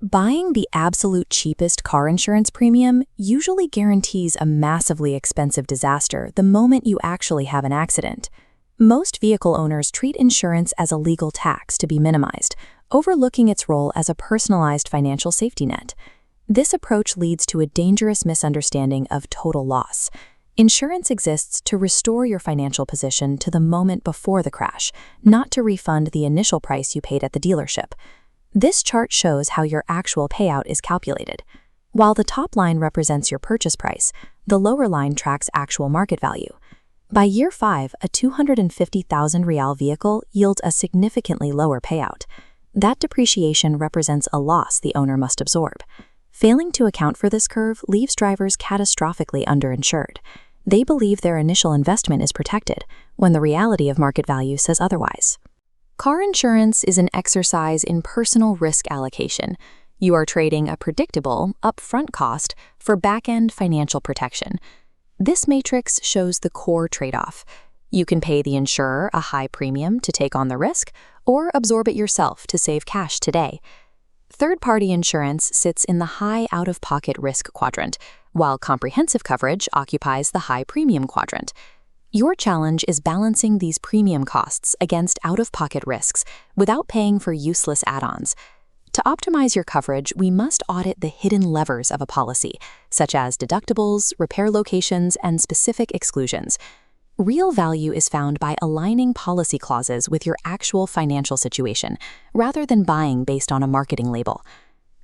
Buying the absolute cheapest car insurance premium usually guarantees a massively expensive disaster the moment you actually have an accident. Most vehicle owners treat insurance as a legal tax to be minimized, overlooking its role as a personalized financial safety net. This approach leads to a dangerous misunderstanding of total loss. Insurance exists to restore your financial position to the moment before the crash, not to refund the initial price you paid at the dealership. This chart shows how your actual payout is calculated. While the top line represents your purchase price, the lower line tracks actual market value. By year 5, a 250,000 Rial vehicle yields a significantly lower payout. That depreciation represents a loss the owner must absorb. Failing to account for this curve leaves drivers catastrophically underinsured. They believe their initial investment is protected, when the reality of market value says otherwise. Car insurance is an exercise in personal risk allocation. You are trading a predictable, upfront cost for back-end financial protection. This matrix shows the core trade-off. You can pay the insurer a high premium to take on the risk, or absorb it yourself to save cash today. Third-party insurance sits in the high out-of-pocket risk quadrant, while comprehensive coverage occupies the high premium quadrant. Your challenge is balancing these premium costs against out-of-pocket risks without paying for useless add-ons. To optimize your coverage, we must audit the hidden levers of a policy, such as deductibles, repair locations, and specific exclusions. Real value is found by aligning policy clauses with your actual financial situation, rather than buying based on a marketing label.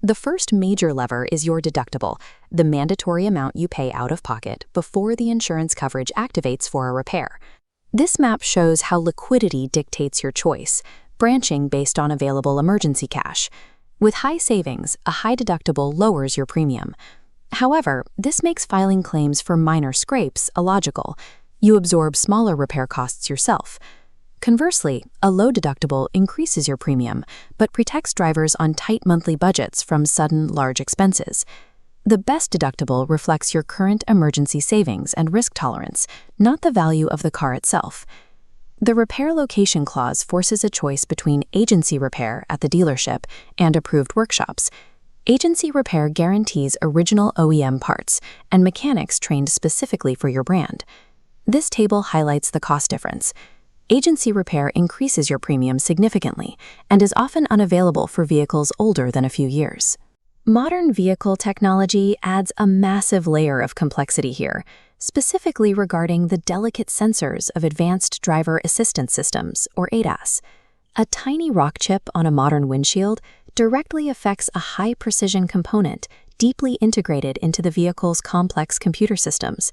The first major lever is your deductible, the mandatory amount you pay out of pocket before the insurance coverage activates for a repair. This map shows how liquidity dictates your choice, branching based on available emergency cash. With high savings, a high deductible lowers your premium. However, this makes filing claims for minor scrapes illogical. You absorb smaller repair costs yourself. Conversely, a low deductible increases your premium, but protects drivers on tight monthly budgets from sudden large expenses. The best deductible reflects your current emergency savings and risk tolerance, not the value of the car itself. The repair location clause forces a choice between agency repair at the dealership and approved workshops. Agency repair guarantees original OEM parts and mechanics trained specifically for your brand. This table highlights the cost difference. Agency repair increases your premium significantly and is often unavailable for vehicles older than a few years. Modern vehicle technology adds a massive layer of complexity here, specifically regarding the delicate sensors of advanced driver assistance systems, or ADAS. A tiny rock chip on a modern windshield directly affects a high-precision component deeply integrated into the vehicle's complex computer systems.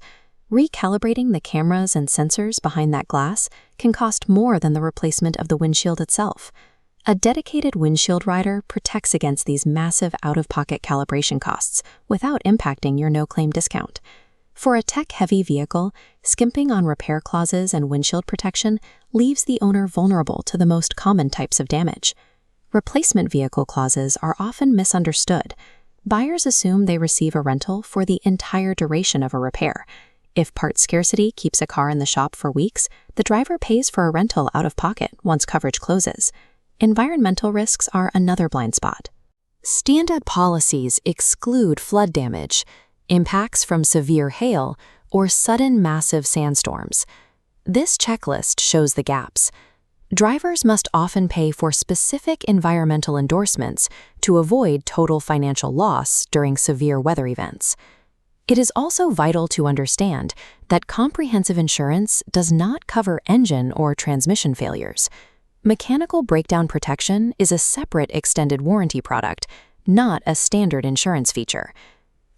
Recalibrating the cameras and sensors behind that glass can cost more than the replacement of the windshield itself. A dedicated windshield rider protects against these massive out-of-pocket calibration costs without impacting your no-claim discount. For a tech-heavy vehicle, skimping on repair clauses and windshield protection leaves the owner vulnerable to the most common types of damage. Replacement vehicle clauses are often misunderstood. Buyers assume they receive a rental for the entire duration of a repair. If part scarcity keeps a car in the shop for weeks, the driver pays for a rental out of pocket once coverage closes. Environmental risks are another blind spot. Standard policies exclude flood damage, impacts from severe hail, or sudden massive sandstorms. This checklist shows the gaps. Drivers must often pay for specific environmental endorsements to avoid total financial loss during severe weather events. It is also vital to understand that comprehensive insurance does not cover engine or transmission failures. Mechanical breakdown protection is a separate extended warranty product, not a standard insurance feature.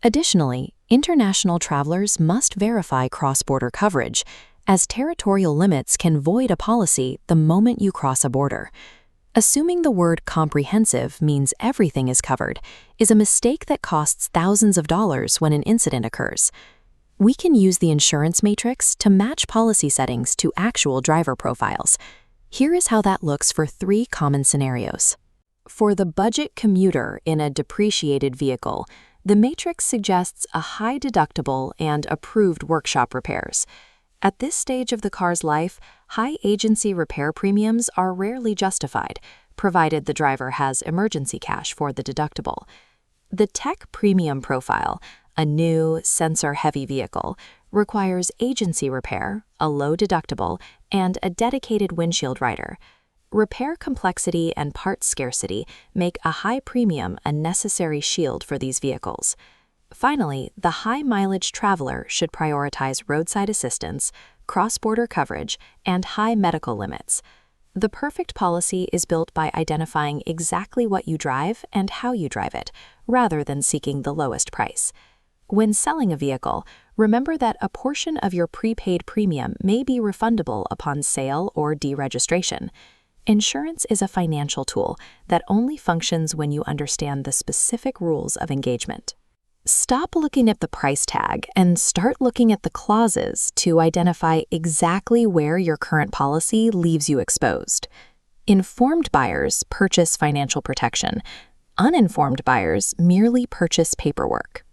Additionally, international travelers must verify cross-border coverage, as territorial limits can void a policy the moment you cross a border. Assuming the word comprehensive means everything is covered is a mistake that costs thousands of dollars when an incident occurs. We can use the insurance matrix to match policy settings to actual driver profiles. Here is how that looks for 3 common scenarios. For the budget commuter in a depreciated vehicle, the matrix suggests a high deductible and approved workshop repairs. At this stage of the car's life, high agency repair premiums are rarely justified, provided the driver has emergency cash for the deductible. The Tech Premium Profile, a new, sensor-heavy vehicle, requires agency repair, a low deductible, and a dedicated windshield rider. Repair complexity and parts scarcity make a high premium a necessary shield for these vehicles. Finally, the high-mileage traveler should prioritize roadside assistance, cross-border coverage, and high medical limits. The perfect policy is built by identifying exactly what you drive and how you drive it, rather than seeking the lowest price. When selling a vehicle, remember that a portion of your prepaid premium may be refundable upon sale or deregistration. Insurance is a financial tool that only functions when you understand the specific rules of engagement. Stop looking at the price tag and start looking at the clauses to identify exactly where your current policy leaves you exposed. Informed buyers purchase financial protection. Uninformed buyers merely purchase paperwork.